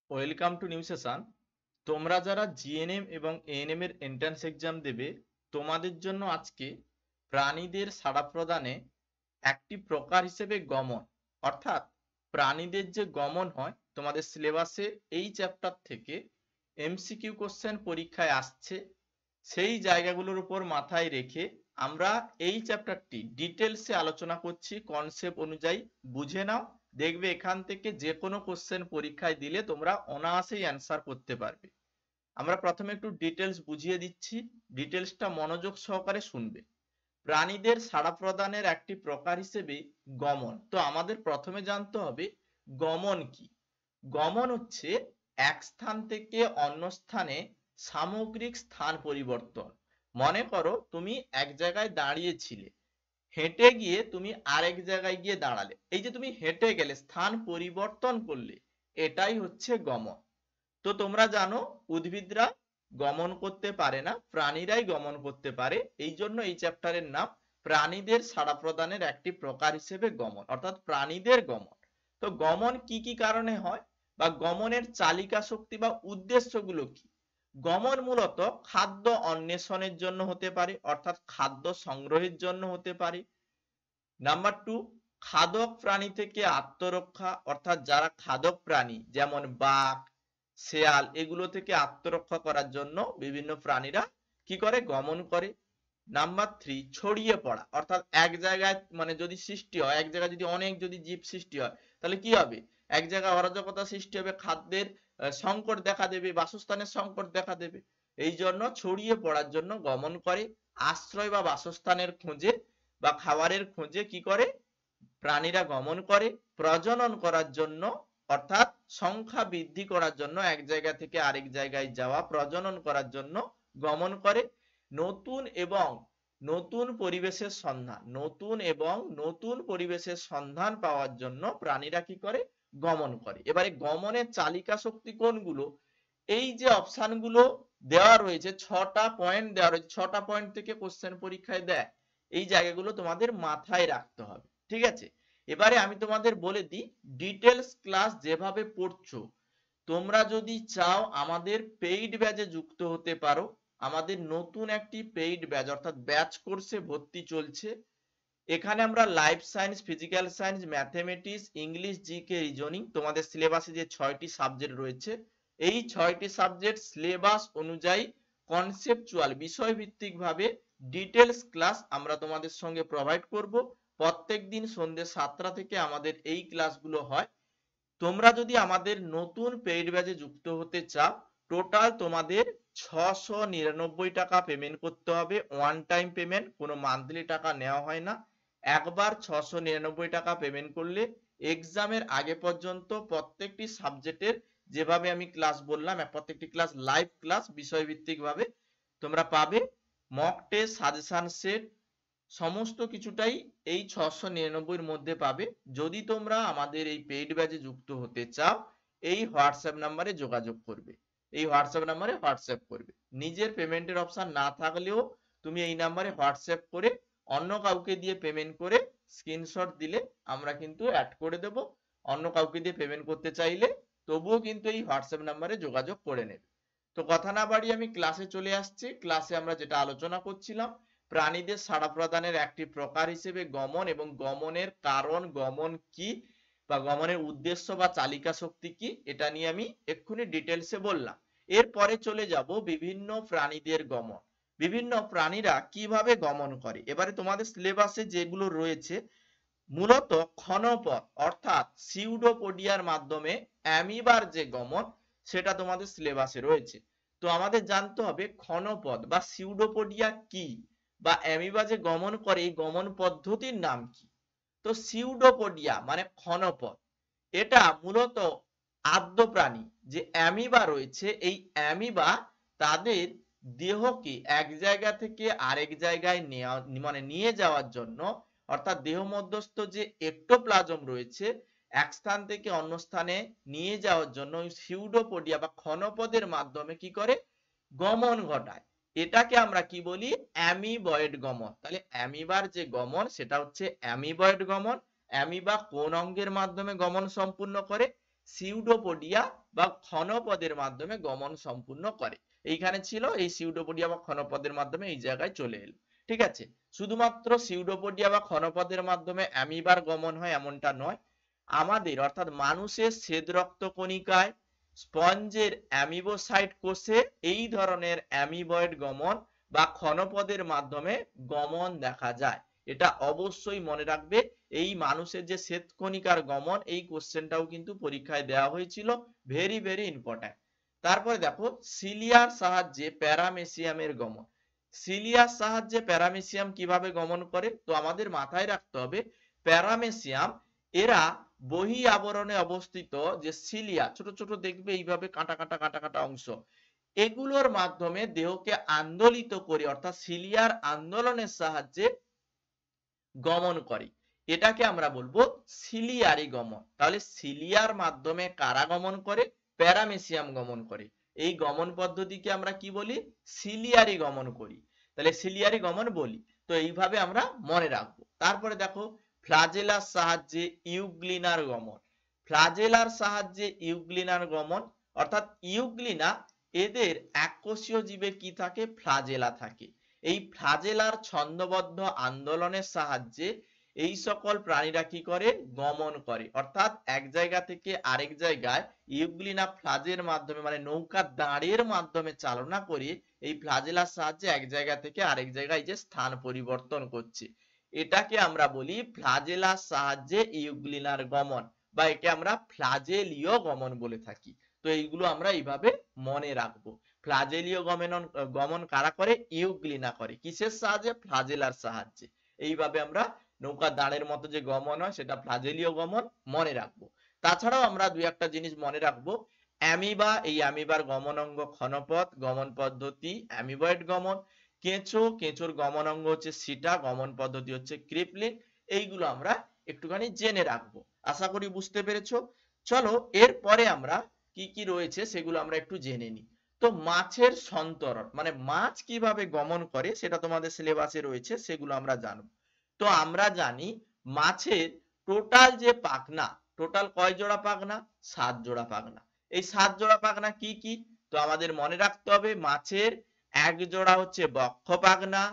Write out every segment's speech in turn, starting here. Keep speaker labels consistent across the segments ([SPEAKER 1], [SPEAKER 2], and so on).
[SPEAKER 1] Welcome to new session. তোমরা যারা GNM এবং এএনএম এর এন্ট্রান্স এক্সাম দেবে, তোমাদের জন্য আজকে প্রাণীদের সাড়া প্রদানে একটি প্রকার হিসেবে গমন, অর্থাৎ প্রাণীদের যে গমন হয়, তোমাদের সিলেবাসে এই চ্যাপ্টার থেকে এমসিকিউ কোশ্চেন পরীক্ষায় আসছে। সেই জায়গাগুলোর উপর মাথায় রেখে আমরা এই চ্যাপ্টারটি ডিটেলসে আলোচনা করছি। কনসেপ্ট অনুযায়ী বুঝে নাও, দেখবে এখান থেকে যে কোনো কোশ্চেন পরীক্ষায় দিলে তোমরা অনায়াসেই অ্যান্সার করতে পারবে। আমরা প্রথমে একটু ডিটেলস বুঝিয়ে দিচ্ছি, ডিটেলসটা মনোযোগ সহকারে শুনবে। প্রাণীদের সাড়া প্রদানের একটি প্রকার হিসেবে গমন। তো আমাদের প্রথমে জানতে হবে গমন কি। গমন হচ্ছে এক স্থান থেকে অন্য স্থানে সামগ্রিক স্থান পরিবর্তন। মনে করো তুমি এক জায়গায় দাঁড়িয়েছিলে, হেঁটে গিয়ে তুমি আরেক জায়গায় গিয়ে দাঁড়ালে, এই যে তুমি হেঁটে গেলে, স্থান পরিবর্তন করলে, এটাই হচ্ছে গমন। তো তোমরা জানো উদ্ভিদরা গমন করতে পারে না, প্রাণীরাই গমন করতে পারে। এই জন্য এই চ্যাপ্টারের নাম প্রাণীদের সাড়া প্রদানের একটি প্রকার হিসেবে গমন, অর্থাৎ প্রাণীদের গমন। তো গমন কি কি কারণে হয় বা গমনের চালিকা শক্তি বা উদ্দেশ্যগুলো কি? গমন মূলত খাদ্য অন্বেষণের জন্য হতে পারে, অর্থাৎ খাদ্য সংগ্রহের জন্য হতে পারে। নাম্বার 2, খাদক প্রাণী থেকে আত্মরক্ষা, অর্থাৎ যারা খাদক প্রাণী যেমন বাঘ, শেয়াল, এগুলো থেকে আত্মরক্ষা করার জন্য বিভিন্ন প্রাণীরা কি করে? গমন করে। নাম্বার 3, ছড়িয়ে পড়া, অর্থাৎ এক জায়গায় মানে যদি সৃষ্টি হয়, এক জায়গায় যদি অনেক যদি জীব সৃষ্টি হয়, তাহলে কি হবে? এক জায়গায় অরাজকতা সৃষ্টি হবে, খাদ্যের সংকট দেখা দেবে, বাসস্থানের সংকট দেখা দেবে। এই জন্য ছড়িয়ে পড়ার জন্য গমন করে। আশ্রয় বা বাসস্থানের খোঁজে বা খাবারের খোঁজে কি করে? প্রাণীরা গমন করে। প্রজনন করার জন্য, অর্থাৎ সংখ্যা বৃদ্ধি করার জন্য এক জায়গা থেকে আরেক জায়গায় যাওয়া, প্রজনন করার জন্য গমন করে। নতুন এবং নতুন পরিবেশের সন্ধান, নতুন এবং নতুন পরিবেশের সন্ধান পাওয়ার জন্য প্রাণীরা কি করে? গমন করে। এবারে গমনের চালিকা শক্তি কোনগুলো? এই যে অপশনগুলো দেওয়া রয়েছে, 6টা পয়েন্ট দেওয়া রয়েছে, 6টা পয়েন্ট থেকে কোশ্চেন পরীক্ষায় দেয়। এই জায়গাগুলো তোমাদের মাথায় রাখতে হবে, ঠিক আছে? এবারে আমি তোমাদের বলে দিই, ডিটেলস ক্লাস যেভাবে পড়ছো, তোমরা যদি চাও আমাদের পেইড ব্যাচে যুক্ত হতে পারো। আমাদের নতুন একটি পেইড ব্যাচ, অর্থাৎ ব্যাচ কোর্সে ভর্তি চলছে। এখানে আমরা life science, physical science, mathematics, English, GK, reasoning, তোমাদের সিলেবাসে যে 6টি সাবজেক্ট রয়েছে, এই 6টি সাবজেক্ট সিলেবাস অনুযায়ী কনসেপচুয়াল বিষয়ভিত্তিক ভাবে ডিটেলস ক্লাস আমরা তোমাদের সঙ্গে প্রোভাইড করব। প্রত্যেকদিন সন্ধ্যে 7টা থেকে আমাদের এই ক্লাসগুলো হয়। তোমরা যদি আমাদের নতুন পেইড ব্যাচে যুক্ত হতে চাও, টোটাল তোমাদের 699 টাকা পেমেন্ট করতে হবে। ওয়ান টাইম পেমেন্ট, কোনো মান্থলি টাকা নেওয়া হয় না। একবার 699 টাকা পেমেন্ট করলে এক্সামের আগে পর্যন্ত প্রত্যেকটি সাবজেক্টের যেভাবে আমি ক্লাস বললাম, প্রত্যেকটি ক্লাস লাইভ ক্লাস বিষয়ভিত্তিক ভাবে তোমরা পাবে। মক টেস্ট, সাজেশন সেট, সমস্ত কিছুটাই এই 699 মধ্যে পাবে। যদি তোমরা আমাদের এই পেইড ব্যাচে যুক্ত হতে চাও, এই হোয়াটসঅ্যাপ নাম্বারে যোগাযোগ করবে, এই হোয়াটসঅ্যাপ নাম্বারে হোয়াটসঅ্যাপ করবে। নিজের পেমেন্টের অপশন না থাকলেও তুমি এই নাম্বারে হোয়াটসঅ্যাপ করে অন্য কাউকে দিয়ে পেমেন্ট করে স্ক্রিনশট দিলে আমরা কিন্তু অ্যাড করে দেব। অন্য কাউকে দিয়ে পেমেন্ট করতে চাইলে তবুও কিন্তু এই হোয়াটসঅ্যাপ নাম্বারে যোগাযোগ করে নেবে। তো কথা না বাড়িয়ে আমি ক্লাসে চলে আসছি। ক্লাসে আমরা যেটা আলোচনা করছিলাম, প্রাণীদের সাড়া প্রদানের একটি প্রকার হিসেবে গমন, এবং গমনের কারণ, গমন কি বা গমনের উদ্দেশ্য বা চালিকা শক্তি কি, এটা নিয়ে আমি এক্ষুনি ডিটেলসে বললাম। এরপরে চলে যাব বিভিন্ন প্রাণীদের গমন, বিভিন্ন প্রাণীরা কিভাবে গমন করে। এবারে তোমাদের সিলেবাসে যেগুলো রয়েছে, মূলত ক্ষণপথ অর্থাৎ সিউডোপোডিয়ার মাধ্যমে অ্যামিবার যে গমন, সেটা তোমাদের সিলেবাসে রয়েছে। তো আমাদের জানতে হবে ক্ষণপথ বা সিউডোপোডিয়া কি, বা অ্যামিবা যে গমন করে এই গমন পদ্ধতির নাম কি। তো সিউডোপোডিয়া মানে ক্ষণপথ, এটা মূলত আদ্য প্রাণী যে অ্যামিবা রয়েছে, এই অ্যামিবা তাদের দেহকে এক জায়গা থেকে আরেক জায়গায় নিয়ে যাওয়ার জন্য, অর্থাৎ দেহ মধ্যস্থ যে এক্টোপ্লাজম রয়েছে, এক স্থান থেকে অন্য স্থানে নিয়ে যাওয়ার জন্য সিউডোপোডিয়া বা ক্ষণপথের মাধ্যমে কি করে? গমন ঘটায়। এটাকে আমরা কি বলি? অ্যামিবয়েড গমন। তাহলে অ্যামিবার যে গমন সেটা হচ্ছে অ্যামিবয়েড গমন। অ্যামিবা কোন অঙ্গের মাধ্যমে গমন সম্পূর্ণ করে? সিউডোপোডিয়া বা ক্ষণপদের মাধ্যমে গমন সম্পূর্ণ করে। এইখানে ছিল এই সিউডোপোডিয়া বা ক্ষণপদের মাধ্যমে এই জায়গায় চলে এলো। ঠিক আছে, শুধুমাত্র সিউডোপোডিয়া বা ক্ষণপদের মাধ্যমে অ্যামিবার গমন হয় এমনটা নয়, আমাদের অর্থাৎ মানুষের শ্বেত রক্ত কণিকায়, স্পঞ্জের অ্যামিবোসাইট কোষে এই ধরনের অ্যামিবয়েড গমন বা ক্ষণপদের মাধ্যমে গমন দেখা যায়। এটা অবশ্যই মনে রাখবে। এই মানুষের যে শ্বেতকণিকার গমন, এই কোশ্চেনটাও কিন্তু পরীক্ষায় দেওয়া হয়েছিল, ভেরি ভেরি ইম্পর্টেন্ট। তারপরে দেখো সিলিয়ার সাহায্যে প্যারামেসিয়ামের গমন। সিলিয়ার সাহায্যে প্যারামেসিয়াম কিভাবে গমন করে? তো আমাদের মাথায় রাখতে হবে প্যারামেসিয়াম এরা বহি আবরণে অবস্থিত যে সিলিয়া, ছোট ছোট দেখবে এইভাবে কাঁটা কাঁটা কাঁটা কাঁটা অংশ, এগুলোর মাধ্যমে দেহকে আন্দোলিত করে অর্থাৎ সিলিয়ার আন্দোলনের সাহায্যে গমন করে। এটাকে আমরা বলবো সিলিয়ারি গমন। তাহলে সিলিয়ার মাধ্যমে কারা গমন করে? প্যারামেসিয়াম গমন করে। এই গমন পদ্ধতিকে আমরা কি বলি? সিলিয়ারি গমন করি। তাহলে সিলিয়ারি গমন বলি। তো এইভাবে আমরা মনে রাখবো। তারপরে দেখো ফ্লাজেলার সাহায্যে ইউগ্লিনার গমন। ফ্লাজেলার সাহায্যে ইউগ্লিনার গমন অর্থাৎ ইউগ্লিনা এদের এককোষীয় জীবে কি থাকে? ফ্লাজেলা থাকে। এই ফ্লাজেলার ছন্দবদ্ধ আন্দোলনের সাহায্যে এই সকল প্রাণীরা কি করে? গমন করে। অর্থাৎ এক জায়গা থেকে আরেক জায়গায় ইউগ্লিনা ফ্লাজের মাধ্যমে মানে নৌকা দাঁড়ের মাধ্যমে চালনা করে এই ফ্লাজেলার সাহায্যে এক জায়গা থেকে আরেক জায়গায় যে স্থান পরিবর্তন করছে, এটাকে আমরা বলি ফ্লাজেলার সাহায্যে ইউগ্লিনার গমন বা একে আমরা ফ্লাজেলীয় গমন বলে থাকি। তো এইগুলো আমরা এইভাবে মনে রাখবো। ফ্লাজেলীয় গমন কারা করে? ইউগ্লিনা করে। কিসের সাহায্যে? ফ্লাজেলার সাহায্যে। এইভাবে আমরা নৌকা দাঁড়ের মতো যে গমন হয় সেটা ফ্লাজেলীয় গমন মনে রাখবো। তাছাড়াও আমরা দুই একটা জিনিস মনে রাখবো। অ্যামিবা, এই অ্যামিবার গমন অঙ্গ ক্ষণপথ, গমন পদ্ধতি অ্যামিবয়েড গমন। কেঁচো, কেঁচোর গমন অঙ্গ হচ্ছে সিটা, গমন পদ্ধতি হচ্ছে ক্রিপলিন। এইগুলো আমরা একটুখানি জেনে রাখবো। আশা করি বুঝতে পেরেছো। চলো এরপরে আমরা কি কি রয়েছে সেগুলো আমরা একটু জেনে নিই। তো মাছের সন্তরণ মানে মাছ কিভাবে গমন করে সেটা তোমাদের সিলেবাসে রয়েছে, সেগুলো আমরা জানবো। তো আমরা জানি মাছের টোটাল যে পাখনা, টোটাল কয় জোড়া পাখনা? 7 জোড়া পাখনা। এই 7 জোড়া পাখনা কি কি? তো আমাদের মনে রাখতে হবে মাছের এক জোড়া হচ্ছে বক্ষ পাখনা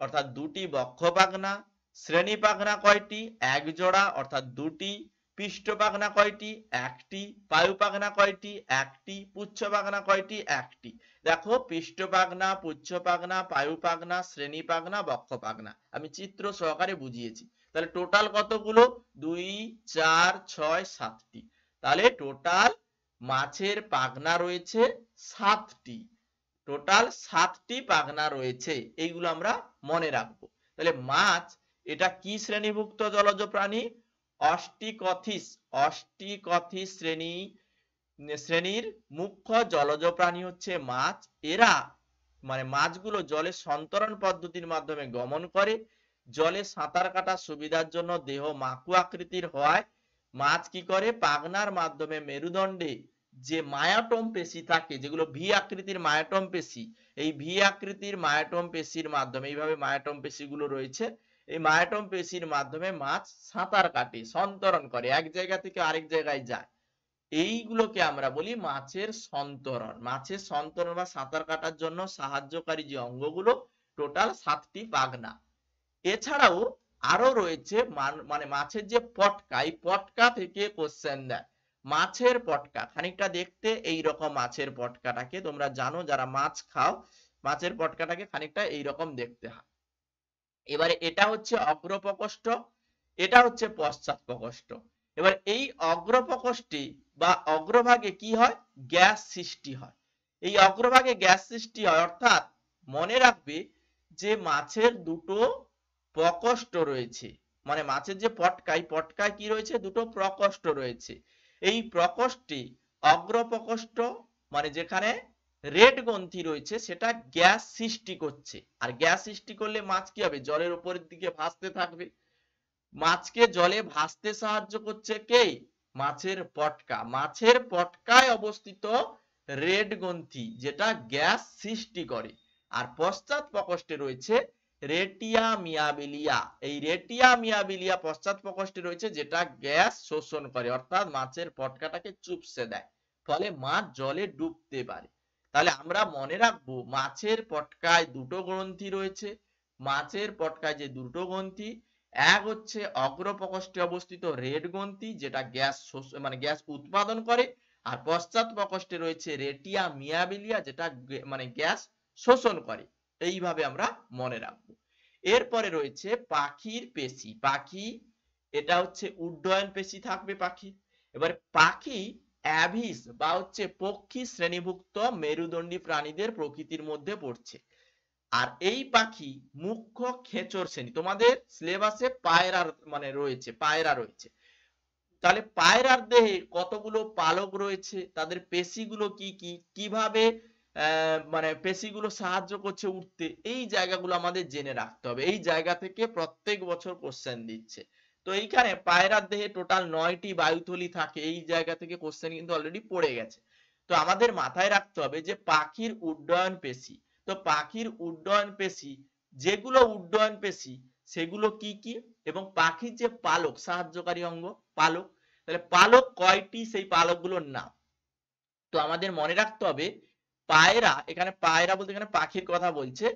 [SPEAKER 1] অর্থাৎ দুটি বক্ষ পাখনা। শ্রেণী পাখনা কয়টি? এক জোড়া অর্থাৎ দুটি। পৃষ্ঠ পাখনা কয়টি? একটি। পায়ু পাখনা কয়টি? একটি। পুচ্ছ পাখনা কয়টি? একটি। দেখো পৃষ্ঠ পাখনা, পুচ্ছ পাখনা, পায়ু পাখনা, শ্রেণী পাখনা, বক্ষ পাখনা আমি চিত্র সহকারে বুঝিয়েছি। তাহলে টোটাল কতগুলো? 2 4 6 7টি। তাহলে টোটাল মাছের পাখনা রয়েছে 7টি। টোটাল 7টি পাখনা রয়েছে, এইগুলো আমরা মনে রাখবো। তাহলে মাছ এটা কি শ্রেণীভুক্ত জলজ প্রাণী? অস্টিকথিস। অস্টিকথিস শ্রেণীর মুখ্য জলজ প্রাণী হচ্ছে মাছ। এরা মানে মাছগুলো জলে সন্তরণ পদ্ধতির মাধ্যমে গমন করে। জলে সাঁতার কাটার সুবিধার জন্য দেহ মাকু আকৃতির হওয়ায় মাছ কি করে? পাখনার মাধ্যমে মেরুদণ্ডে যে মায়াটম পেশি থাকে, যেগুলো ভি আকৃতির মায়াটম পেশি, এই ভি আকৃতির মায়াটম পেশির মাধ্যমে এইভাবে মায়াটম পেশিগুলো রয়েছে, এই মায়াটম পেশির মাধ্যমে মাছ সাঁতার কাটে, সন্তরণ করে, এক জায়গা থেকে আরেক জায়গায় যায়। এইগুলোকে আমরা বলি মাছের সন্তরণ। মাছের সন্তরণ বা সাঁতার কাটার জন্য সাহায্যকারী যে অঙ্গগুলো টোটাল 7টি পাখনা। এছাড়াও আরো রয়েছে মানে মাছের যে পটকা, এই পটকা থেকে কোশ্চেন দেয়। মাছের পটকা খানিকটা দেখতে এইরকম। মাছের পটকাটাকে তোমরা জানো যারা মাছ খাও, মাছের পটকাটাকে খানিকটা এইরকম দেখতে হয়। এবারে এটা হচ্ছে অগ্রপ্রকোষ্ঠ, এটা হচ্ছে পশ্চাৎ প্রকোষ্ঠ। এবার এই অগ্রপ্রকোষ্ঠে বা অগ্রভাগে কি হয়? গ্যাস সৃষ্টি হয়। এই অগ্রভাগে গ্যাস সৃষ্টি হয় অর্থাৎ মনে রাখবে যে মাছের দুটো প্রকোষ্ঠ রয়েছে, মানে মাছের যে পটকায়, পটকায় কি রয়েছে? দুটো প্রকোষ্ঠ রয়েছে। এই প্রকোষ্ঠে অগ্রপ্রকোষ্ঠ মানে যেখানে রেড গ্রন্থি রয়েছে সেটা গ্যাস সৃষ্টি করছে। আর গ্যাস সৃষ্টি করলে মাছ কি হবে? জলের উপরের দিকে ভাসতে থাকবে। মাছকে জলে ভাসতে সাহায্য করছে কে? মাছের পটকা। মাছের পটকায় অবস্থিত রেড গ্রন্থি যেটা গ্যাস সৃষ্টি করে। আর পশ্চাৎ প্রকোষ্ঠে রয়েছে রেটিয়া মিয়াবিলিয়া। এই রেটিয়া মিয়াবিলিয়া পশ্চাৎ প্রকোষ্ঠে রয়েছে, যেটা গ্যাস শোষণ করে, অর্থাৎ মাছের পটকাটাকে চুপসে দেয়, ফলে মাছ জলে ডুবতে পারে। তাহলে আমরা মনে রাখবো মাছের পটকায় দুটো গ্রন্থি রয়েছে। মাছের পটকায় যে দুটো গ্রন্থি, এক হচ্ছে অগ্র প্রকোষ্ঠে অবস্থিত রেড গ্রন্থি, যেটা গ্যাস মানে গ্যাস উৎপাদন করে, আর পশ্চাৎ প্রকোষ্ঠে রয়েছে রেটিয়া মিয়াবিলিয়া, যেটা মানে গ্যাস শোষণ করে। এইভাবে আমরা মনে রাখবো। এরপরে রয়েছে পাখির পেশি। পাখি, এটা হচ্ছে উড্ডয়ন পেশি থাকবে পাখির। এবারে পাখি অ্যাভিস বা হচ্ছে পক্ষী শ্রেণীভুক্ত মেরুদণ্ডী প্রাণীদের প্রকৃতির মধ্যে পড়ছে। আর এই পাখি মুখ্য খেচর শ্রেণী। তোমাদের সিলেবাসে পায়রার মানে রয়েছে, পায়রা রয়েছে। তাহলে পায়রার দেহে কতগুলো পালক রয়েছে, তাদের পেশিগুলো কি কি, কিভাবে মানে পেশিগুলো সাহায্য করছে উঠতে, এই জায়গাগুলো আমাদের জেনে রাখতে হবে। এই জায়গা থেকে প্রত্যেক বছর কোশ্চেন দিচ্ছে। তো এইখানে পায়রার দেহে টোটাল 9টি বায়ুথলি থাকে, এই জায়গা থেকে কোশ্চেন কিন্তু অলরেডি পড়ে গেছে। তো আমাদের মাথায় রাখতে হবে যে পাখির উড্ডয়ন পেশি। তো পাখির উড্ডয়ন পেশি, যেগুলো উড্ডয়ন পেশি সেগুলো কি কি, এবং পাখির যে পালক, সাহায্যকারী অঙ্গ পালক, তাহলে পালক কয়টি, সেই পালকগুলোর নাম। তো আমাদের মনে রাখতে হবে পায়রা, এখানে পায়রা বলতে এখানে পাখির কথা বলছে,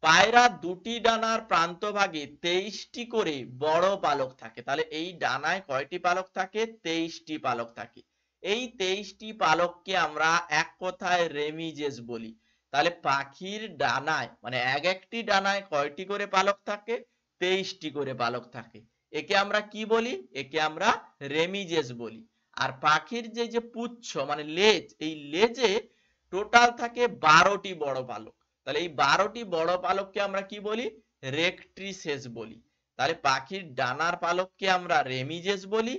[SPEAKER 1] পায়রা দুটি ডানার প্রান্তভাগে 23টি করে বড় পালক থাকে। তাহলে এই ডানায় কয়টি পালক থাকে? 23টি পালক থাকে। এই 23টি পালককে আমরা এক কথায় রেমিজেস বলি। তাহলে পাখির ডানায় মানে এক একটি ডানায় কয়টি করে পালক থাকে? 23টি করে পালক থাকে। একে আমরা কি বলি? একে আমরা রেমিজেস বলি। আর পাখির যে যে পুচ্ছ মানে লেজ, এই লেজে টোটাল থাকে 12টি বড় পালক। তাহলে এই 12টি বড় পালককে আমরা কি বলি? রেক্ট্রিসেস বলি। তাহলে পাখির ডানার পালককে আমরা রেমিজেস বলি,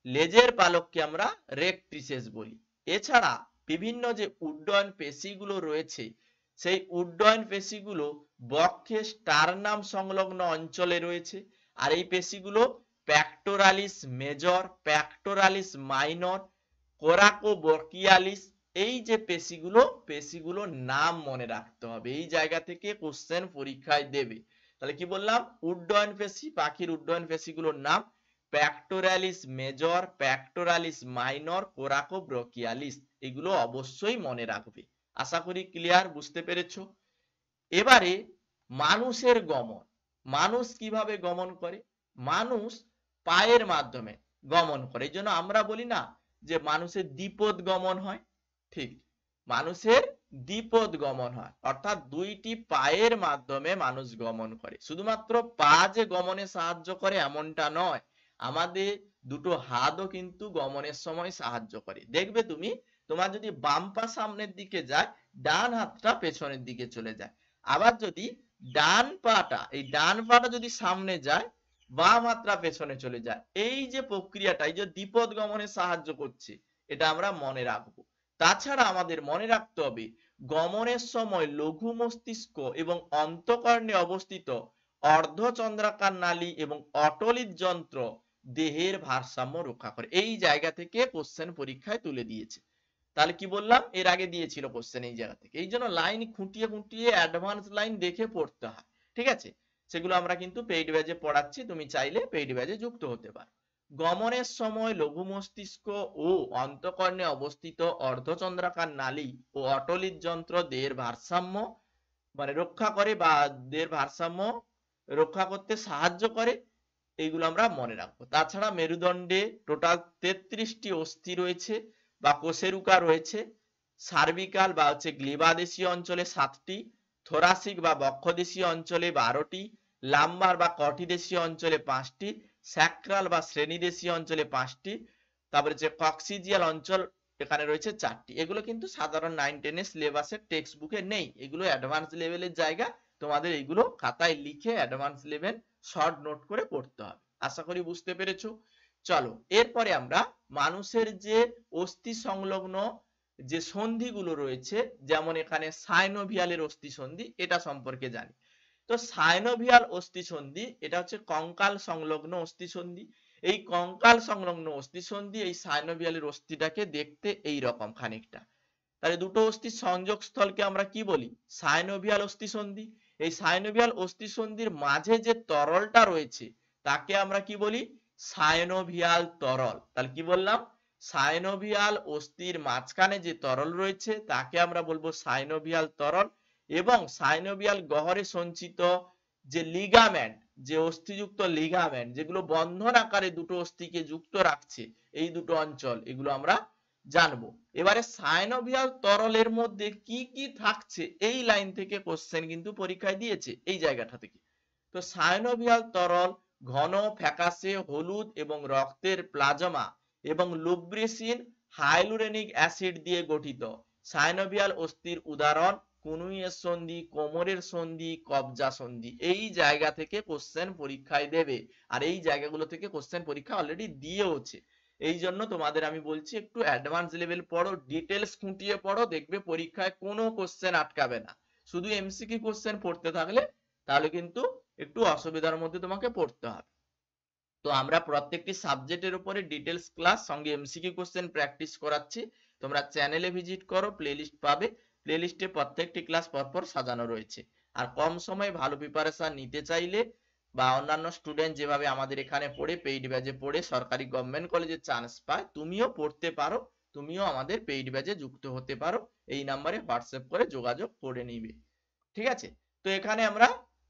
[SPEAKER 1] লেজের পালককে আমরা রেক্ট্রিসেস বলি। এছাড়া বিভিন্ন যে উড্ডয়ন পেশিগুলো রয়েছে, সেই উড্ডয়ন পেশিগুলো বক্ষের স্টারনাম সংলগ্ন অঞ্চলে রয়েছে। আর এই পেশিগুলো প্যাক্টোরালিস মেজর, প্যাক্টোরালিস মাইনর, কোরাকোবর্কিয়ালিস, এই যে পেশিগুলোর নাম মনে রাখতে হবে। এই জায়গা থেকে কোশ্চেন পরীক্ষায় দেবে। তাহলে কি বললাম? উড্ডয়ন পেশি, পাখির উড্ডয়ন পেশিগুলোর নাম প্যাক্টোরালিস মেজর, প্যাক্টোরালিস মাইনর, কোরাকোব্রকিয়ালিস। এগুলো অবশ্যই মনে রাখবে। আশা করি ক্লিয়ার, বুঝতে পেরেছো। এবারে মানুষের গমন। মানুষ কিভাবে গমন করে? মানুষ পায়ের মাধ্যমে গমন করে। এই জন্য আমরা বলি না যে মানুষের দ্বিপদ গমন হয়, ঠিক মানুষের দ্বিপদ গমন হয়, অর্থাৎ দুইটি পায়ের মাধ্যমে মানুষ গমন করে। শুধুমাত্র পা যে গমনে সাহায্য করে এমনটা নয়, আমাদের দুটো হাতও কিন্তু গমনের সময় সাহায্য করে। দেখবে তুমি, তোমার যদি বাম পা সামনের দিকে যায়, ডান হাতটা পেছনের দিকে চলে যায়। আবার যদি ডান পাটা যদি সামনে যায়, বাম হাতটা পেছনে চলে যায়। এই যে প্রক্রিয়াটা, এই যে দ্বিপদ গমনে সাহায্য করছে, এটা আমরা মনে রাখবো। তাছাড়া আমাদের মনে রাখতে হবে গমনের সময় লঘু মস্তিষ্ক এবং অন্তঃকর্ণে অবস্থিত অর্ধচন্দ্রাকার নালী এবং অটলিত যন্ত্র দেহের ভারসাম্য রক্ষা করে। এই জায়গা থেকে কোশ্চেন পরীক্ষায় তুলে দিয়েছে। তাহলে কি বললাম? এর আগে দিয়েছিল কোশ্চেন এই জায়গা থেকে। এই জন্য লাইন খুঁটিয়ে খুঁটিয়ে অ্যাডভান্স লাইন দেখে পড়তে হয়, ঠিক আছে? সেগুলো আমরা কিন্তু পেইড ব্যাচে পড়াচ্ছি, তুমি চাইলে পেইড ব্যাচে যুক্ত হতে পারো। গমনের সময় লঘু মস্তিষ্ক ও অন্তঃকর্ণে অবস্থিত অর্ধচন্দ্রাকার নালী ও অটলিত যন্ত্র দেহের ভারসাম্য মানে রক্ষা করে বা দেহের ভারসাম্য রক্ষা করতে সাহায্য করে। এইগুলো আমরা মনে রাখবো। তাছাড়া মেরুদণ্ডে টোটাল 33টি অস্থি রয়েছে বা কোষেরুকা রয়েছে। সার্ভিকাল বা হচ্ছে গ্রীবাদেশীয় অঞ্চলে 7টি, থোরাসিক বা বক্ষদেশীয় অঞ্চলে 12টি, লাম্বার বা কটিদেশীয় অঞ্চলে 5টি, স্যাক্রাল বা শ্রেণীদেশীয় অঞ্চলে 5টি, তারপরে যে কক্সিজিয়াল অঞ্চল এখানে রয়েছে 4টি। এগুলো কিন্তু সাধারণ 9-10 এর সিলেবাসের টেক্সট বুকে নেই, এগুলো অ্যাডভান্স লেভেলের জায়গা। তোমাদের এইগুলো খাতায় লিখে অ্যাডভান্স লেভেল শর্ট নোট করে পড়তে হবে। আশা করি বুঝতে পেরেছো। চলো এরপরে আমরা মানুষের যে অস্থি সংলগ্ন যে সন্ধিগুলো রয়েছে, যেমন এখানে সাইনোভিয়ালের অস্থি সন্ধি, এটা সম্পর্কে জানি। তো সাইনোভিয়াল অস্থি সন্ধি এটা হচ্ছে কঙ্কাল সংলগ্ন অস্থি সন্ধি। এই কঙ্কাল সংলগ্ন অস্থি সন্ধি এই সাইনোভিয়ালের অস্থিটাকে দেখতে এই রকম খানিকটা। তাহলে দুটো অস্থির সংযোগ স্থলকে আমরা কি বলি? সাইনোভিয়াল অস্থি সন্ধি। এই সাইনোভিয়াল অস্থিসন্ধির মাঝে যে তরলটা রয়েছে তাকে আমরা কি বলি? সাইনোভিয়াল তরল। তাহলে কি বললাম? সাইনোভিয়াল অস্থির মাঝখানে যে তরল রয়েছে তাকে আমরা বলবো সাইনোভিয়াল তরল। এবং সাইনোভিয়াল গহ্বরে সঞ্চিত যে লিগামেন্ট, যে অস্থিযুক্ত লিগামেন্ট যেগুলো বন্ধন আকারে দুটো অস্থিকে যুক্ত রাখছে, এই দুটো অঞ্চল, এগুলো আমরা জানবো। এবারে সাইনোভিয়াল তরলের মধ্যে কি কি থাকছে এই লাইন থেকে কোশ্চেন কিন্তু পরীক্ষায় দিয়েছে এই জায়গাটা থেকে। তো সাইনোভিয়াল তরল ঘন ফ্যাকাশে হলুদ এবং রক্তের প্লাজমা এবং লুব্রিসিন হাইলুরোনিক অ্যাসিড দিয়ে গঠিত। সাইনোভিয়াল অস্থির উদাহরণ কনুইয়ের সন্ধি, কোমরের সন্ধি, কবজা সন্ধি। এই জায়গা থেকে কোশ্চেন পরীক্ষায় দেবে, আর এই জায়গাগুলো থেকে কোশ্চেন পরীক্ষা অলরেডি দিয়েওছে। এই জন্য তোমাদের আমি বলছি একটু অ্যাডভান্স লেভেল পড়ো, ডিটেলস খুঁটিয়ে পড়ো, দেখবে পরীক্ষায় কোনো কোশ্চেন আটকাবে না। শুধু এমসিকিউ কোশ্চেন পড়তে থাকলে তাহলে কিন্তু একটু অসুবিধার মধ্যে তোমাকে পড়তে হবে। তো আমরা প্রত্যেকটি সাবজেক্টের উপরে ডিটেলস ক্লাস সঙ্গে এমসিকিউ কোশ্চেন প্র্যাকটিস করাচ্ছি। তোমরা চ্যানেলে ভিজিট করো, প্লেলিস্ট পাবে, প্লেলিস্টে প্রত্যেকটি ক্লাস পরপর সাজানো রয়েছে। আর কম সময়ে ভালো প্রিপারেশন নিতে চাইলে বা অন্যান্য স্টুডেন্ট যেভাবে আমাদের এখানে পড়ে পেইড ব্যাচে পড়ে সরকারি গভর্নমেন্ট কলেজে চান্স পায়, তুমিও পড়তে পারো, তুমিও আমাদের পেইড ব্যাচে যুক্ত হতে পারো। এই নাম্বারে হোয়াটসঅ্যাপ করে যোগাযোগ করে নিবে, ঠিক আছে? তো এখানে আমরা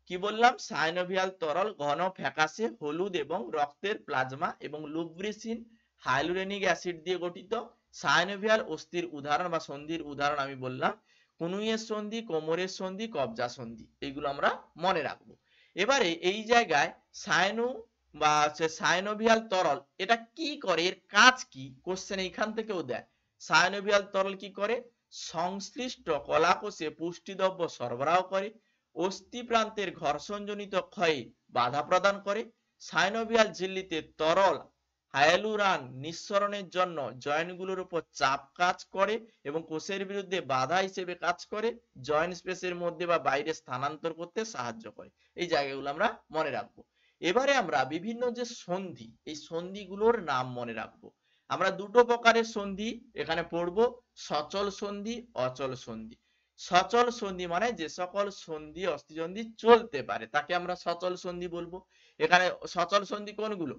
[SPEAKER 1] কি বললাম? সাইনোভিয়াল তরল ঘন ফ্যাকাশে হলুদ এবং রক্তের প্লাজমা এবং লুব্রিসিন হাইলুরোনিক অ্যাসিড দিয়ে গঠিত। সাইনোভিয়াল অস্থির উদাহরণ বা সন্ধির উদাহরণ আমি বললাম কনুইয়ের সন্ধি, কোমরের সন্ধি, কবজা সন্ধি, এইগুলো আমরা মনে রাখবো। এবারে এই জায়গায় সাইনো বা সাইনোভিয়াল তরল এটা কি করে, এর কাজ কি, কোশ্চেন এইখান থেকেও দেয়। সাইনোভিয়াল তরল কি করে? সংশ্লিষ্ট কলাকোষে পুষ্টিদ্রব্য সরবরাহ করে, অস্থি প্রান্তের ঘর্ষণজনিত ক্ষয়ে বাধা প্রদান করে, সাইনোভিয়াল ঝিল্লিতে তরল হায়ালুরান নিঃসরণের জন্য জয়েন্টগুলোর উপর চাপ কাজ করে এবং কোষের বিরুদ্ধে বাধা হিসেবে কাজ করে, জয়েন্ট স্পেসের মধ্যে বা বাইরে স্থানান্তর করতে সাহায্য করে। এই জায়গাগুলো আমরা মনে রাখবো। এবারে আমরা বিভিন্ন যে সন্ধি, এই সন্ধিগুলোর নাম মনে রাখবো। আমরা দুটো প্রকারের সন্ধি এখানে পড়বো, সচল সন্ধি, অচল সন্ধি। সচল সন্ধি মানে যে সকল সন্ধি অস্থিসন্ধি চলতে পারে তাকে আমরা সচল সন্ধি বলবো। এখানে সচল সন্ধি কোনগুলো?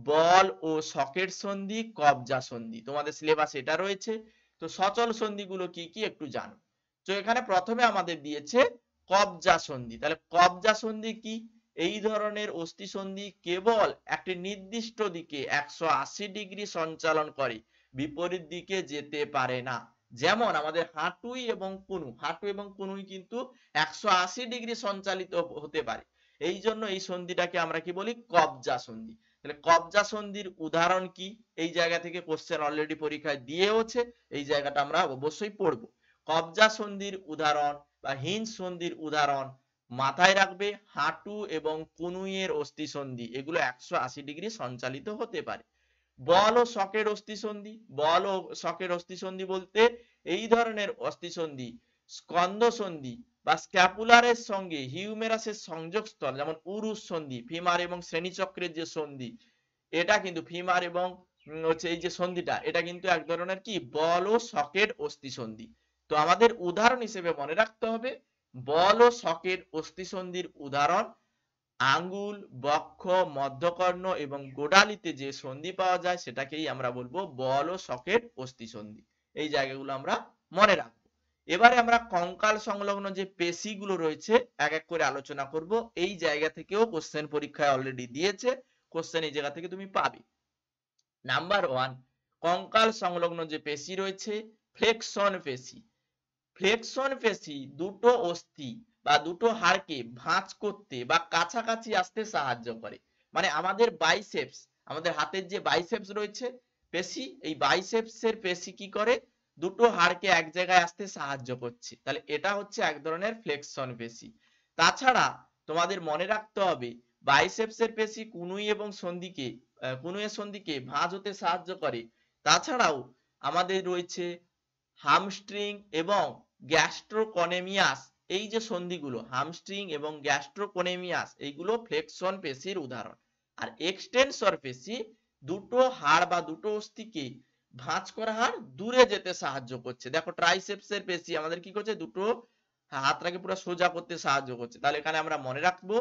[SPEAKER 1] বল ও সকেট সন্ধি, কবজা সন্ধি, তোমাদের সিলেবাসে এটা রয়েছে। তো সচল সন্ধিগুলো কি কি একটু জানো। তো এখানে প্রথমে আমাদের দিয়েছে কবজা সন্ধি। তাহলে কবজা সন্ধি কি? এই ধরনের অস্থিসন্ধি কেবল একটি নির্দিষ্ট দিকে 180 ডিগ্রি সঞ্চালন করে, বিপরীত দিকে যেতে পারে না। যেমন আমাদের হাঁটুই এবং কনুই, হাঁটু এবং কনুই কিন্তু 180 ডিগ্রি সঞ্চালিত হতে পারে। এই জন্য এই সন্ধিটাকে আমরা কি বলি? কবজা সন্ধি। তাহলে কবজা সন্ধির উদাহরণ কি? এই জায়গা থেকে কোশ্চেন অলরেডি পরীক্ষায় দিয়েওছে, এই জায়গাটা আমরা অবশ্যই পড়বো। কবজা সন্ধির উদাহরণ বা হিঞ্জ সন্ধির উদাহরণ মাথায় রাখবে, হাঁটু এবং কনুইয়ের অস্থিসন্ধি এগুলো 180 ডিগ্রি সঞ্চালিত হতে পারে। বল ও শকের অস্থিসন্ধি, বল ও শকের অস্থিসন্ধি বলতে এই ধরনের অস্থিসন্ধি স্কন্দ সন্ধি বা স্ক্যাপুলারের সঙ্গে হিউমেরাসের সংযোগস্থল, যেমন উরুস সন্ধি, ফিমার এবং শ্রেণীচক্রের যে সন্ধি, এটা কিন্তু ফিমার এবং হচ্ছে এই যে সন্ধিটা, এটা কিন্তু এক ধরনের কি বল ও শকের অস্থিসন্ধি। তো আমাদের উদাহরণ হিসেবে মনে রাখতে হবে বল ও শকের অস্থিসন্ধির উদাহরণ আঙ্গুল, বক্ষ, মধ্যকর্ণ এবং গোড়ালিতে যে সন্ধি পাওয়া যায় সেটাকেই আমরা বলবো বল ও শকের অস্থিসন্ধি। এই জায়গাগুলো আমরা মনে রাখবো। এবারে আমরা কঙ্কাল সংলগ্ন যে পেশিগুলো রয়েছে এক এক করে আলোচনা করব। এই জায়গা থেকেও কোশ্চেন পরীক্ষায় অলরেডি দিয়েছে, কোশ্চেন এই জায়গা থেকে তুমি পাবে। নাম্বার 1, কঙ্কাল সংলগ্ন যে পেশি রয়েছে ফ্লেকশন পেশি। ফ্লেকশন পেশি দুটো অস্থি বা দুটো হাড়কে ভাঁজ করতে বা কাছাকাছি আসতে সাহায্য করে। মানে আমাদের বাইসেপস, আমাদের হাতের যে বাইসেপস রয়েছে পেশি, এই বাইসেপসের পেশি কি করে? দুটো হাড়কে এক জায়গায় আসতে সাহায্য করছে। তাহলে এটা হচ্ছে এক ধরনের ফ্লেকশন পেশি। তাছাড়া তোমাদের মনে রাখতে হবে বাইসেপসের পেশি কনুই এবং সন্ধিকে, কনুইয়ের সন্ধিকে ভাঁজ হতে সাহায্য করে। তাছাড়াও আমাদের রয়েছে হামস্ট্রিং এবং গ্যাস্ট্রোকনেমিয়াস, এই যে সন্ধিগুলো হামস্ট্রিং এবং গ্যাস্ট্রোকনেমিয়াস এইগুলো ফ্লেকশন পেশির উদাহরণ। আর এক্সটেনসর পেশি দুটো হাড় বা দুটো অস্থিকে ভাঁজ করা হাড় দূরে যেতে সাহায্য করছে। দেখো ট্রাইসেপসের পেশি আমাদের কি করছে? দুটো হাতটাকে পুরো সোজা করতে সাহায্য করছে। তাহলে এখানে আমরা মনে রাখবো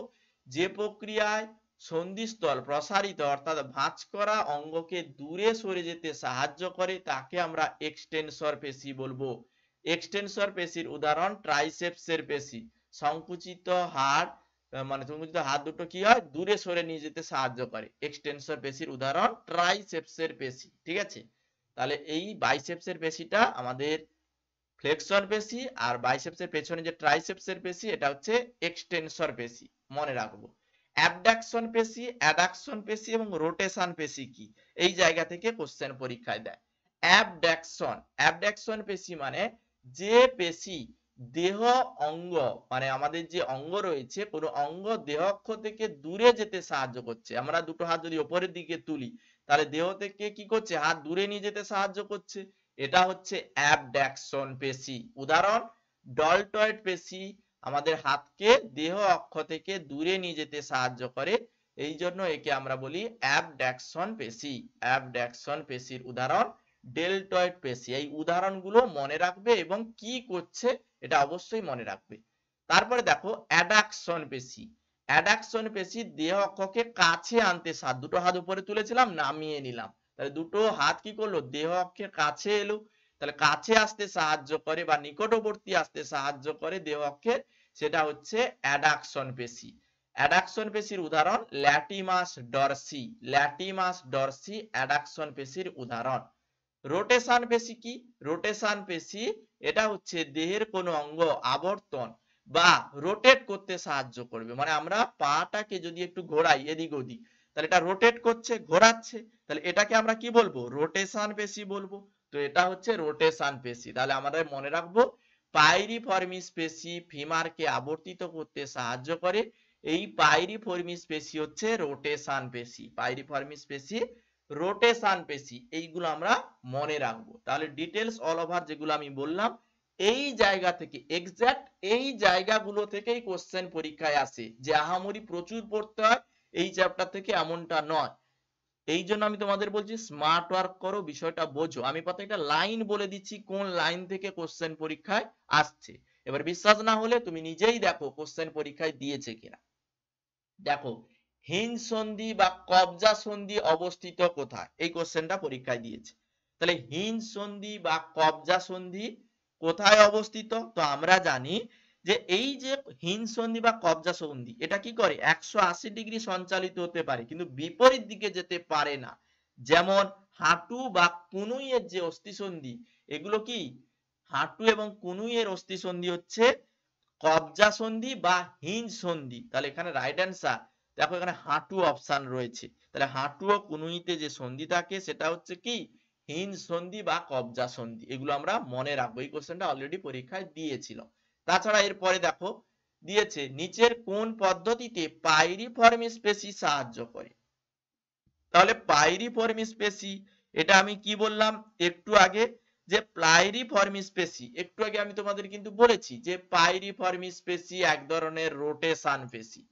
[SPEAKER 1] যে প্রক্রিয়ায় সন্ধিস্থল প্রসারিত অর্থাৎ ভাঁজ করা অঙ্গকে দূরে সরে যেতে সাহায্য করে তাকে আমরা এক্সটেনসর পেশি বলবো। এক্সটেনসর পেশির উদাহরণ ট্রাইসেপসের পেশি। সংকুচিত হাড় মানে সংকুচিত হাত দুটো কি হয় দূরে সরে নিয়ে যেতে সাহায্য করে। এক্সটেনসর পেশির উদাহরণ ট্রাইসেপসের পেশি। ঠিক আছে, তাহলে এই বাইসেপসের পেশিটা আমাদের ফ্লেক্সর পেশি, আর বাইসেপসের পেছনে যে ট্রাইসেপসের পেশি এটা হচ্ছে এক্সটেনসর পেশি, মনে রাখবো। অ্যাবডাকশন পেশি, অ্যাডাকশন পেশি এবং রোটেশন পেশি কি, এই জায়গা থেকে কোশ্চেন পরীক্ষায় দেয়। অ্যাবডাকশন, অ্যাবডাকশন পেশি মানে যে পেশি দেহ অঙ্গ মানে আমাদের যে অঙ্গ রয়েছে কোনো অঙ্গ দেহ অক্ষ থেকে দূরে যেতে সাহায্য করছে। আমরা দুটো হাত যদি উপরের দিকে তুলি তাহলে দেহ থেকে কি করছে হাত দূরে নিয়ে যেতে সাহায্য করছে, এটা হচ্ছে অ্যাবডাকশন পেশি। উদাহরণ ডলটয়েড পেশি আমাদের হাতকে দেহ অক্ষ থেকে দূরে নিয়ে যেতে সাহায্য করে, এই জন্য একে আমরা বলি অ্যাবডাকশন পেশি। অ্যাবডাকশন পেশির উদাহরণ ডেলটয়েড পেশি। এই উদাহরণগুলো মনে রাখবে এবং কি করছে এটা অবশ্যই মনে রাখবে। তারপরে দেখো অ্যাডাকশন পেশি। অ্যাডাকশন পেশি দেহ অক্ষকে কাছে আনতে সাহায্য, দুটো হাত উপরে তুলেছিলাম নামিয়ে নিলাম, তাহলে দুটো হাত কি করলো দেহ অক্ষের কাছে এলো, তাহলে কাছে আসতে সাহায্য করে বা নিকটবর্তী আসতে সাহায্য করে দেহ অক্ষের, সেটা হচ্ছে অ্যাডাকশন পেশি। অ্যাডাকশন পেশির উদাহরণ ল্যাটিমাস ডরসি। ল্যাটিমাস ডরসি অ্যাডাকশন পেশির উদাহরণ। রোটেশন পেশি কি, রোটেশন পেশি এটা হচ্ছে দেহের কোনো অঙ্গ আবর্তন বা রোটেট করতে সাহায্য করবে, মানে আমরা পাটাকে যদি একটু ঘোরাই এদিক ওদিক তাহলে এটা রোটেট করছে ঘোরাচ্ছে, তাহলে এটাকে আমরা কি বলবো রোটেশন পেশি বলবো। তো এটা হচ্ছে রোটেশন পেশি। তাহলে আমাদের মনে রাখবো পাইরিফর্মিস পেশি ফিমারকে আবর্তিত করতে সাহায্য করে, এই পাইরিফর্মিস পেশি হচ্ছে রোটেশন পেশি। পাইরিফর্মিস পেশি রোটেশন পেশি, এইগুলো আমরা মনে রাখবো। তাহলে ডিটেলস অল ওভার যেগুলো আমি বললাম এই জায়গা থেকে এক্সাক্ট এই জায়গাগুলো থেকেই কোশ্চেন পরীক্ষায় আসে, যে আহামরি প্রচুর পড়তে হয় এই চ্যাপ্টার থেকে এমনটা নয়। এই জন্য আমি তোমাদের বলছি স্মার্ট ওয়ার্ক করো, বিষয়টা বোঝো। আমি প্রত্যেকটা লাইন বলে দিচ্ছি কোন লাইন থেকে কোশ্চেন পরীক্ষায় আসছে। এবার বিশ্বাস না হলে তুমি নিজেই দেখো কোশ্চেন পরীক্ষায় দিয়েছে কিনা। দেখো হিঞ্জ সন্ধি বা কবজা সন্ধি অবস্থিত কোথায়, এই কোশ্চেনটা পরীক্ষায় দিয়েছে। তাহলে হিঞ্জ সন্ধি বা কবজা সন্ধি কোথায় অবস্থিত, তো আমরা জানি যে এই যে হিঞ্জ সন্ধি বা কবজা সন্ধি এটা কি করে 180 ডিগ্রি সঞ্চালিত হতে পারে কিন্তু বিপরীত দিকে যেতে পারে না। যেমন হাঁটু বা কনুইয়ের যে অস্থিসন্ধি এগুলো কি, হাঁটু এবং কনুইয়ের অস্থিসন্ধি হচ্ছে কবজা সন্ধি বা হিঞ্জ সন্ধি। তাহলে এখানে রাইট অ্যান্সার দেখো এখানে হাঁটু অপশন রয়েছে, তাহলে হাঁটু ও কনুইতে যে সন্ধি থাকে সেটা হচ্ছে কি হিঞ্জ সন্ধি বা কবজা সন্ধি। এগুলো আমরা মনে রাখবো, এই কোশ্চেনটা অলরেডি পরীক্ষায় দিয়েছিল। তাছাড়া এরপরে দেখো দিয়েছে নিচের কোন পদ্ধতিতে পাইরিফর্মিস পেশি সাহায্য করে। তাহলে পাইরিফর্মিস পেশি এটা আমি কি বললাম একটু আগে যে প্লাইরিফর্মিস পেশি, একটু আগে আমি তোমাদের কিন্তু বলেছি যে পাইরিফর্মিস পেশি এক ধরনের রোটেশন পেশি।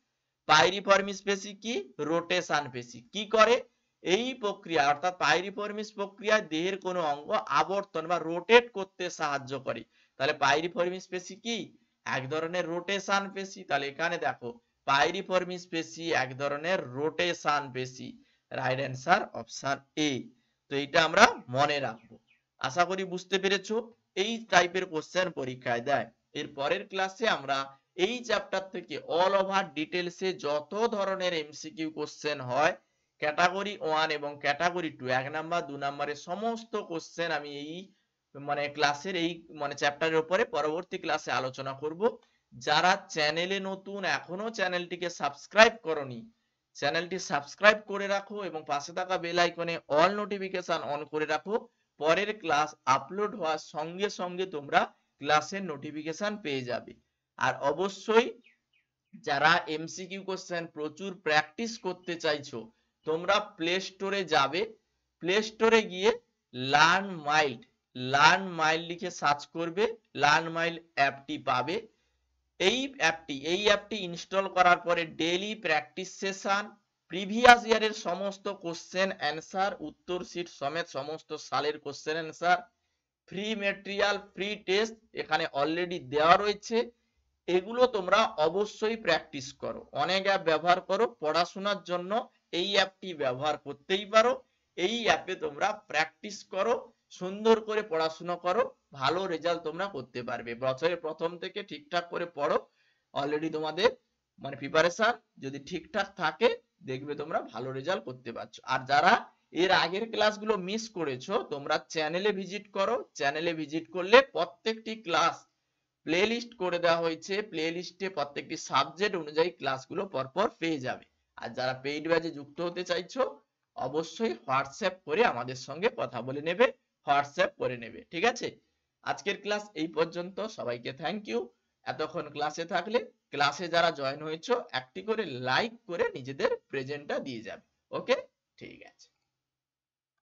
[SPEAKER 1] পাইরিফর্মিস পেশি কি রোটেশন পেশি, কি করে এই প্রক্রিয়া অর্থাৎ পাইরিফর্মিস প্রক্রিয়ায় দেহের কোনো অঙ্গ আবর্তন বা রোটেট করতে সাহায্য করে। তাহলে পাইরিফর্মিস পেশি কি এক ধরনের রোটেশন পেশি। তাহলে এখানে দেখো পাইরিফর্মিস পেশি এক ধরনের রোটেশন পেশি, রাইট অ্যান্সার অপশন এ। তো এটা আমরা মনে রাখবো। আশা করি বুঝতে পেরেছো, এই টাইপের কোশ্চেন পরীক্ষায় দেয়। এর পরের ক্লাসে আমরা এই চ্যাপ্টার থেকে অল ওভার ডিটেলসে যত ধরনের এমসিকিউ কোশ্চেন হয় ক্যাটাগরি 1 এবং ক্যাটাগরি 2 এক নাম্বার 2 নম্বরের সমস্ত কোশ্চেন আমি এই মানে ক্লাসের এই মানে চ্যাপ্টারের উপরে পরবর্তী ক্লাসে আলোচনা করব। যারা চ্যানেলে নতুন এখনো চ্যানেলটিকে সাবস্ক্রাইব করনি চ্যানেলটি সাবস্ক্রাইব করে রাখো এবং পাশে থাকা বেল আইকনে অল নোটিফিকেশন অন করে রাখো, পরের ক্লাস আপলোড হওয়ার সঙ্গে সঙ্গে তোমরা ক্লাসের নোটিফিকেশন পেয়ে যাবে। আর অবশ্যই যারা এমসিকিউ কোশ্চেন প্রচুর প্র্যাকটিস করতে চাইছো তোমরা প্লে স্টোরে যাবে, প্লে স্টোরে গিয়ে লার্ন মাইল লিখে সার্চ করবে, লার্ন মাইল অ্যাপটি পাবে। এই অ্যাপটি ইনস্টল করার পরে ডেইলি প্র্যাকটিস সেশন, প্রিভিয়াস ইয়ারের সমস্ত কোশ্চেন অ্যান্সার, উত্তর শিট সমেত সমস্ত সালের question answer, free material, free test এখানে অলরেডি দেওয়া রয়েছে। এগুলো তোমরা অবশ্যই প্র্যাকটিস করো, অনেক অ্যাপ ব্যবহার করো পড়াশোনার জন্য, এই অ্যাপটি ব্যবহার করতেই পারো। এই অ্যাপে তোমরা প্র্যাকটিস করো, সুন্দর করে পড়াশোনা করো, ভালো রেজাল্ট তোমরা করতে পারবে। বছরের প্রথম থেকে ঠিকঠাক করে পড়ো, অলরেডি তোমাদের মানে প্রিপারেশন যদি ঠিকঠাক থাকে দেখবে তোমরা ভালো রেজাল্ট করতে পারছো। আর যারা এর আগের ক্লাসগুলো মিস করেছো তোমরা চ্যানেলে ভিজিট করো, চ্যানেলে ভিজিট করলে প্রত্যেকটি ক্লাস প্লে লিস্ট করে দেওয়া হয়েছে, প্লে লিস্টে প্রত্যেকটি সাবজেক্ট অনুযায়ী ক্লাসগুলো পরপর পেয়ে যাবে। আর যারা পেইড ব্যাচে যুক্ত হতে চাইছো অবশ্যই হোয়াটসঅ্যাপ করে আমাদের সঙ্গে কথা বলে নেবে, হোয়াটসঅ্যাপ করে নেবে, ঠিক আছে? আজকের ক্লাস এই পর্যন্ত, সবাইকে থ্যাংক ইউ। এতক্ষণ ক্লাসে থাকলে ক্লাসে যারা জয়েন হয়েছো একটি করে লাইক করে নিজেদের প্রেজেন্টটা দিয়ে যাবে। ওকে, ঠিক আছে।